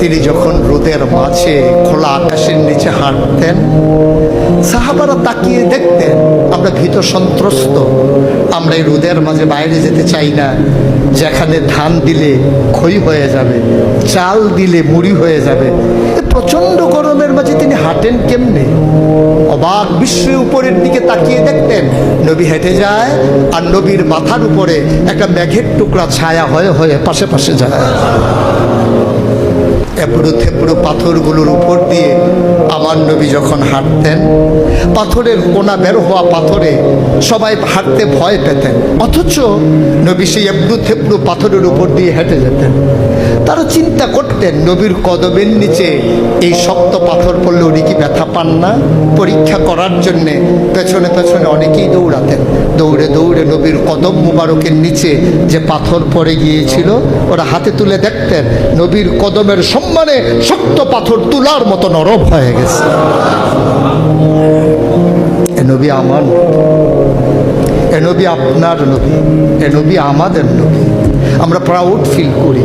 তিনি যখন রোদের মাঝে খোলা আকাশের নিচে হাঁটতেন, সাহাবারা তাকিয়ে দেখতেন আমরা ভীত সন্ত্রস্ত, আমরা এই রোদের মাঝে বাইরে যেতে চাই না, যেখানে ধান দিলে খই হয়ে যাবে, চাল দিলে মুড়ি হয়ে যাবে। প্রচন্ড গরমের মাঝে তিনি হাঁটেন কেমনে? অবাক বিস্ময়ে উপরের দিকে তাকিয়ে দেখতেন নবী হেঁটে যায়, আর নবীর মাথার উপরে একটা মেঘের টুকরা ছায়া হয়ে হয়ে পাশে পাশে যায়। এবড়ো থেবড়ো পাথরগুলোর উপর দিয়ে আমার নবী যখন হাঁটতেন, পাথরের কোনা বের হওয়া পাথরে সবাই হাঁটতে ভয় পেতেন, অথচ নবী সেই এবড়ো থেবড়ো পাথরের উপর দিয়ে হেঁটে যেতেন। তারা চিন্তা করতেন নবীর কদমের নিচে এই শক্ত পাথর পড়লে উনি কি ব্যথা পান না? পরীক্ষা করার জন্যে পেছনে পেছনে অনেকেই দৌড়াতেন। দৌড়ে দৌড়ে নবীর কদম মুবারকের নিচে যে পাথর পড়ে গিয়েছিল ওরা হাতে তুলে দেখতেন নবীর কদমের সম্মানে শক্ত পাথর তুলার মতো নরম হয়ে গেছে। এ নবী আমার, এ নবী আপনার নবী, এ নবী আমাদের নবী। আমরা প্রাউড ফিল করি।